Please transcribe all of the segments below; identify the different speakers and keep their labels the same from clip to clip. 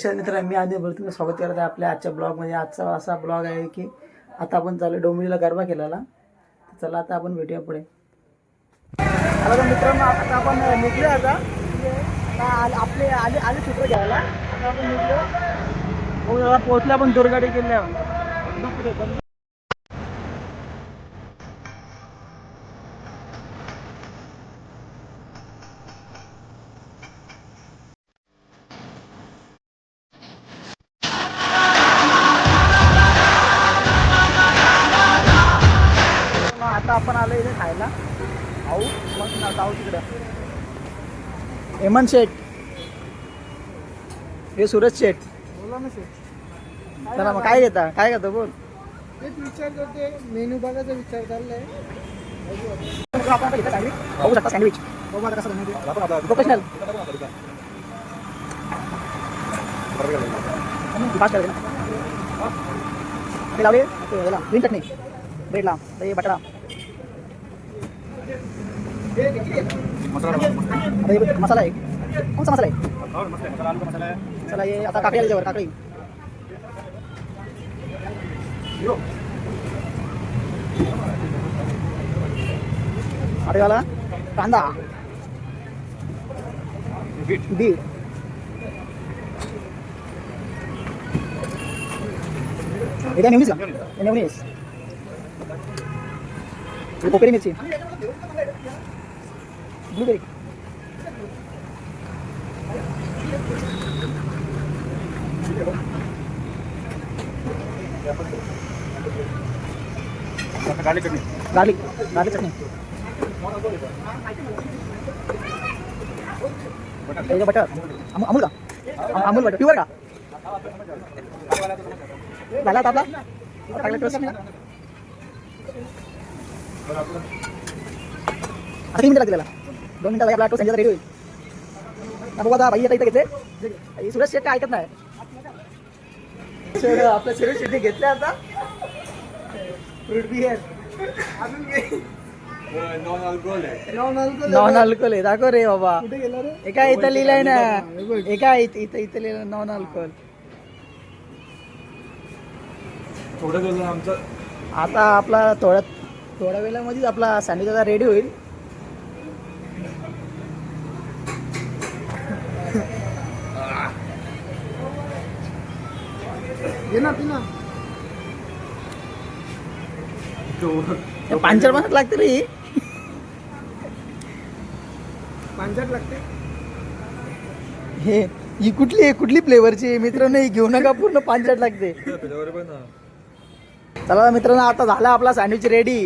Speaker 1: कशा मित्र मी आधी तुम्ही स्वागत करत आहे आपल्या आजच्या ब्लॉगमध्ये. आजचा असा ब्लॉग आहे की आता आपण चालू डोंबिवलीला गरबा केलेला. चला आता आपण भेटूया पुढे. आता तर मित्रांनो आता आपण निघले. आता आपले आले चित्र घ्यायला. आता आपण निघलो पोहोचल्या आपण दुर्गाडी किल्ल्यावर. आता आपण आलो इथे खायला. आऊ मग जाऊ तिकडं. हेमंत शेठ, हे सूरज शेठ.
Speaker 2: बोला ना शेठ.
Speaker 1: चला मग काय घेता, काय घेतो बोल.
Speaker 2: तेच विचार करते, मेनू बघायचा विचार चाललाय.
Speaker 1: आपण इथे सँडविच बघू शकता. सँडविच
Speaker 2: बघू आता कसं बनवते.
Speaker 1: प्रोफेशनल फास्ट करायचं ना. ते लावले ग्रीन चटणी, ब्रेड ला, दही बटाटा, मसाला आहे. कोणता मसाला आहे? मसाला ये आता काकडी आली, काकडी वाला कांदा, बीट, इथे नेमणीच का? नेमणीच कोकरी मिरची, ब्लूबेरी, गार्लिक चटणी, बटर, अमूल का? अमूल बटर प्युअर का? झाला आता आपला टाकला टोस्ट ना. आता 3 मिनिटं लागतील त्याला. 2 मिनिटं आपला टोस्ट रेडी होईल. बघू आता भाई आता इथे घेतले. सुरेश शेट्टी ऐकत नाही. आपल्या सुरेश शेट्टी घेतले आता फ्रूट बियर. नॉन अल्कोहोल आहे. दाखव रे बाबा.
Speaker 2: कुठे गेला रे?
Speaker 1: एका इथं लिहिलंय ना. एका इथं लिहिलं नॉन अल्कोहोल. आता आपला थोड्या वेळामध्येच आपला सँडविच आता रेडी होईल.
Speaker 2: पिना पिना
Speaker 1: पांचट मसाला लागते रे.
Speaker 2: पांचट लागते.
Speaker 1: ही कुठली फ्लेवरची मित्रांनो? ही घेऊ नका, पूर्ण पांचट लागते. चला मित्रांनो आता झाला आपला सँडविच रेडी.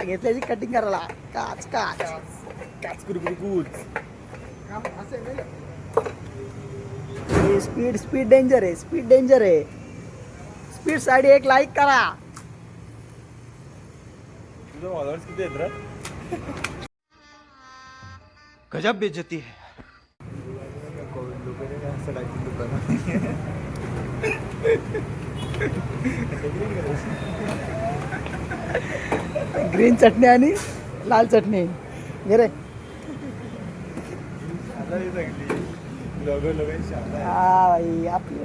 Speaker 1: घेतल्याची कटिंग करायला. काच काच स्पीड डेंजर आहे. स्पीड साठी एक लाईक करा.
Speaker 3: गजब बेइज्जती है.
Speaker 1: ग्रीन चटणी आणि लाल चटणी घे रे. हा भाई आपली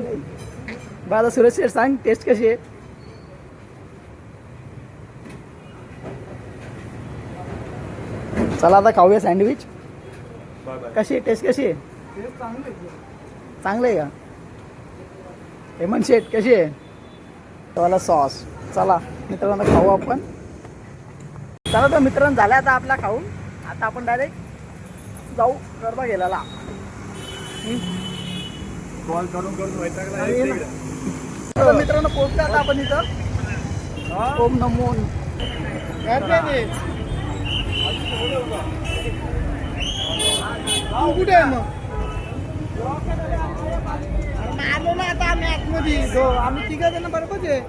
Speaker 1: बघा. सुरेश शेठ सांग टेस्ट कशी आहे? चला आता खाऊया सँडविच. कशी आहे टेस्ट? कशी आहे? चांगलं आहे का? हेमंत शेठ कशी आहे? वाला सॉस. चला मित्रांनो खाऊ आपण. चला तर मित्रांनो झाला आता आपला खाऊन. आता आपण डायरेक्ट जाऊ गरबा गेलेला.
Speaker 3: कॉल करून
Speaker 1: मित्रांनो पोहोचलो आता आपण इथं. ओम नमो.
Speaker 2: कुठे आहे मग? आलो ना आता आम्ही आतमध्ये. आम्ही 3 जण बरोबर आहे.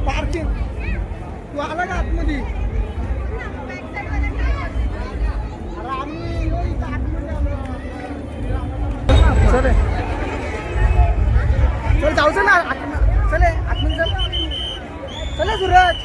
Speaker 2: पार्किंग तू आला का आतमध्ये? अरे आम्ही
Speaker 1: चल जाऊ ना. चले आतमध्ये चला सूरज.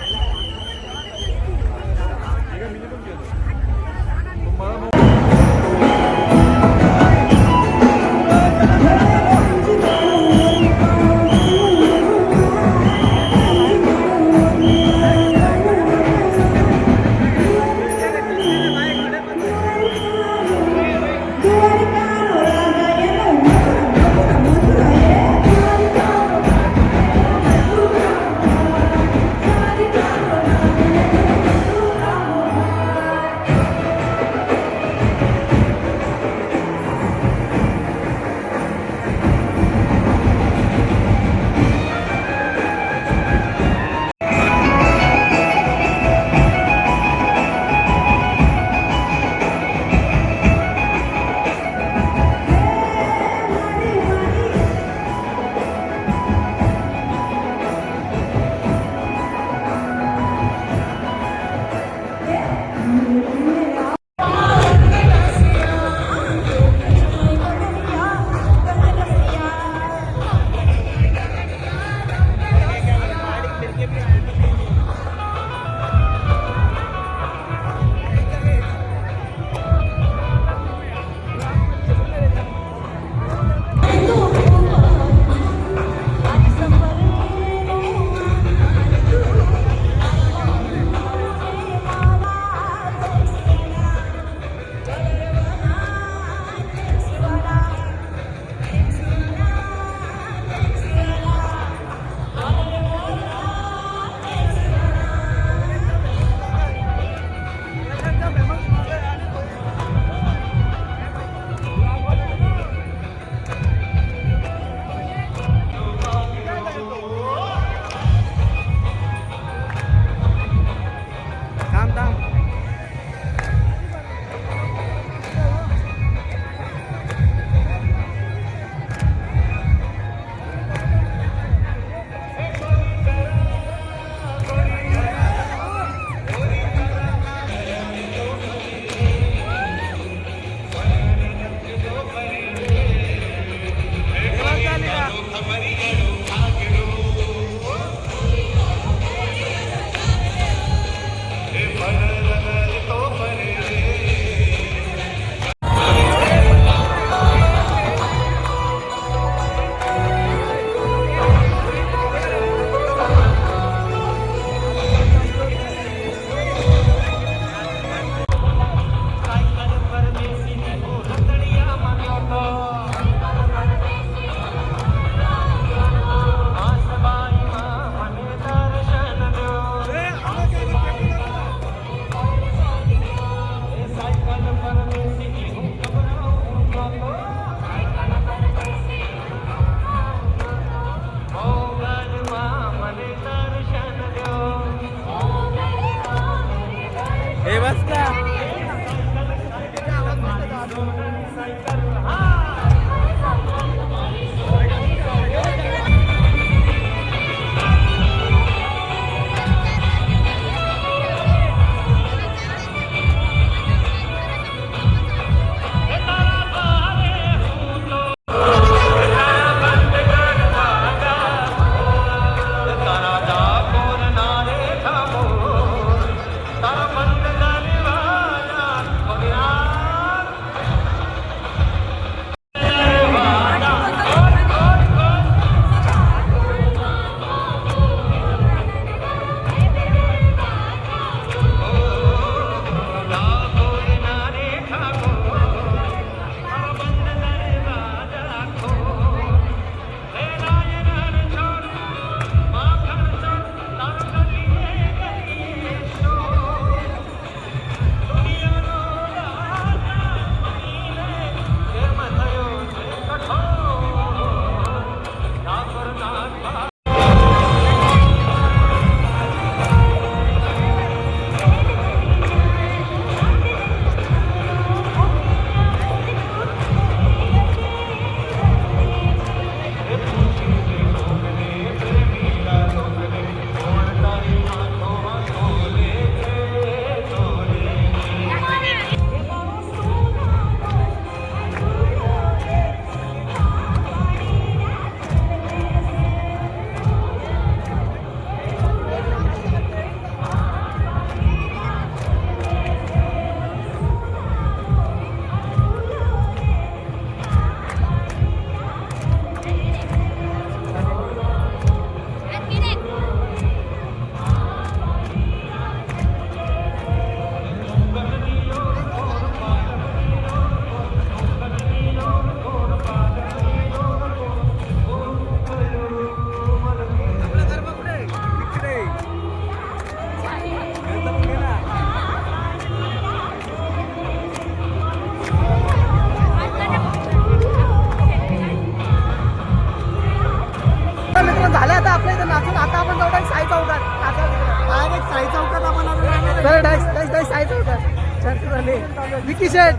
Speaker 1: आपले विकी शेठ.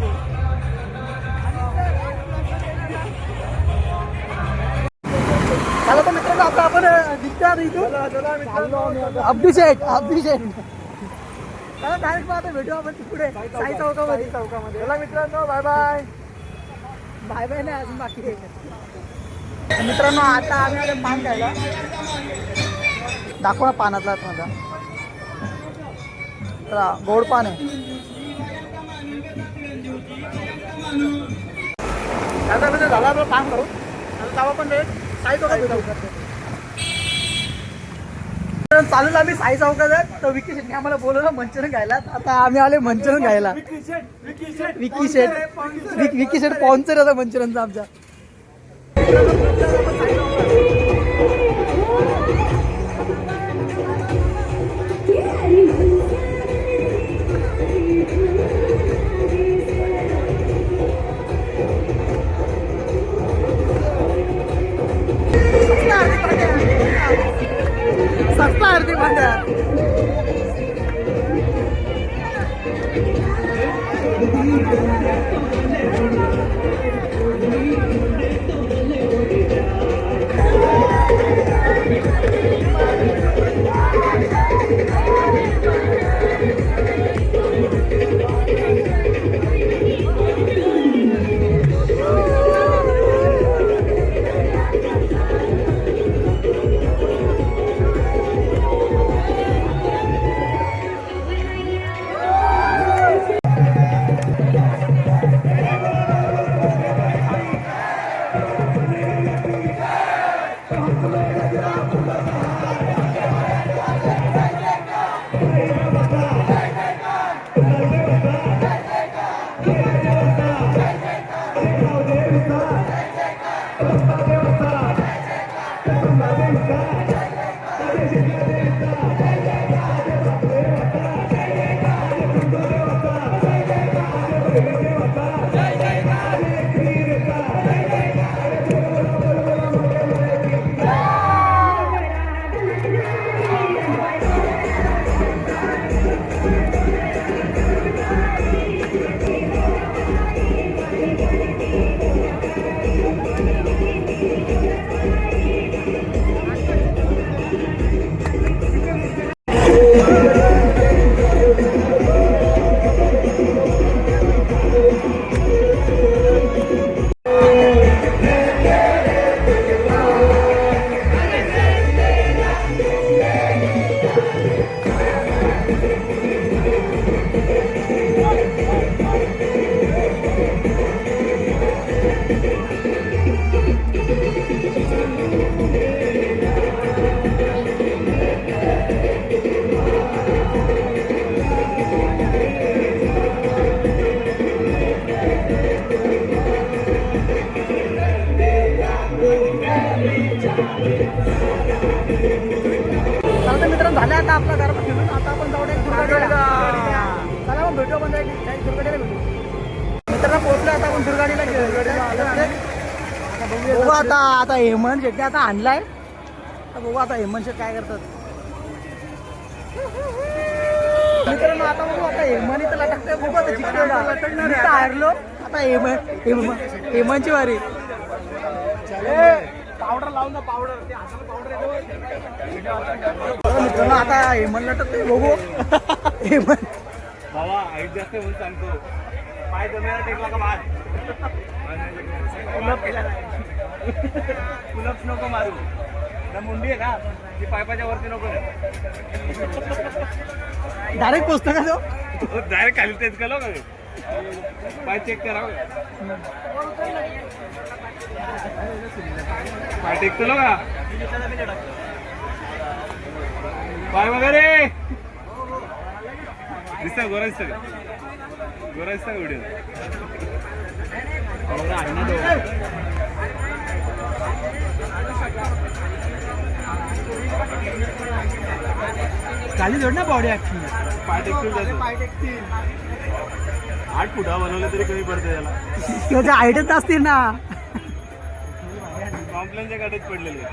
Speaker 1: चला तर मित्रांनो आता आपण निघतात इथून. अब्दू शेठ चला डायरेक्ट मग आता भेटू आपण तिकडे साई चौकामध्ये. चला मित्रांनो बाय बाय. बाय बाय नाही अजून बाकी आहे. मित्रांनो आता आम्ही आले पान खायला. दाखवा पानातला माझा गोड पान आहे. आता झाला आपलं पान करू तेव्हा पण साई चौकात चालू आम्ही साई चौकात. तर विकी शेटने आम्हाला बोलवलं मंचुरियन खायला. आता आम्ही आले मंचुरियन खायला. विकी शेट स्पॉन्सर होता मंचुरियनचा आमचा. सस्ता अर्धी भांड्या. चला तर मित्रांनो झालं आता आपला गरबा खेळून. आता आपण जाऊ दुर्गाडीला. चला मग भेटू आपण दुर्गाडीला भेटू. मित्रांनो पोहोचलो आता आपण दुर्गाडीला. बघू आता हेमंत शेट्टी आता आणलाय. बघू आता हेमंत शेट काय करतात. मित्रांनो आता बघू आता हेमंत इथं लटकतोय. बघू आता जिंकतोय हारलो. आता हेमंतची वारी. पावडर लावून ना पावडर. मित्रांनो आता हेमंत लटकतोय. बघू हेमंत
Speaker 3: बाबा हाईट जास्त म्हणून सांगतो. पाय जमेला टेकला का बाहेर पुलप्स नको मारू. ना मुंडी आहे ना ती पायपाच्या वरती नको.
Speaker 1: डायरेक्ट पोचतो का तो.
Speaker 3: डायरेक्ट खाली तेच केलं का पाय चेक करा. पाय टेकतो का पाय वगैरे दिसतं. गोरा दिसतं का गोरा दिसतं का व्हिडिओ.
Speaker 1: खाली जोड ना बॉडी अख्खी.
Speaker 3: पाय टेकतील. 8 फुटा बनवलं तरी कमी पडते त्याला.
Speaker 1: त्याच्या हाईटच असतील ना.
Speaker 3: कॉम्प्लेनच्या गाडीत पडलेले.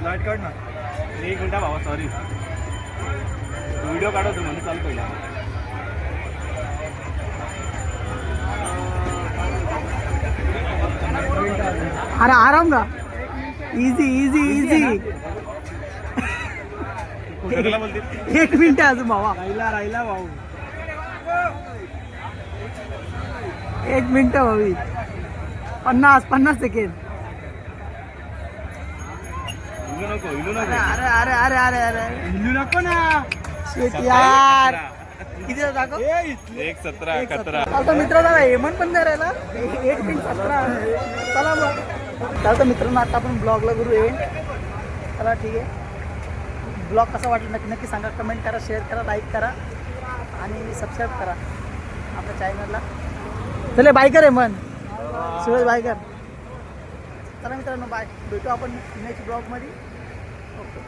Speaker 3: लाईट काढ ना. एक मिनिटा भावा, सॉरी. व्हिडिओ काढतो म्हणजे चालू पहिला.
Speaker 1: अरे आराम का, इझी इझी इझी.
Speaker 3: कुठला बोलते?
Speaker 1: 1 मिनिट अजून भावा,
Speaker 2: राहिला भाऊ.
Speaker 1: 1 मिनिट भावी. 50 सेकंड.
Speaker 3: हिलू नको.
Speaker 1: अरे अरे अरे अरे अरे
Speaker 2: हिंदू नको ना.
Speaker 1: शेट यार. किती दाखव?
Speaker 3: 1:17 11.
Speaker 1: चालतं मित्र, दादा हेमंत पण नाही राहिला. 1 मिनिट 17. चला मग. चालतं मित्रांनो, आता आपण ब्लॉगला करू आहे. चला ठीक आहे. ब्लॉग कसा वाटला नक्की सांगा. कमेंट करा, शेअर करा, लाईक करा आणि सबस्क्राईब करा आपल्या चॅनलला. चले बाय कर हेमंत. सुरेश बाय कर. चला मित्रांनो, बाय. भेटू आपण नेक्स्ट ब्लॉगमध्ये. ओके.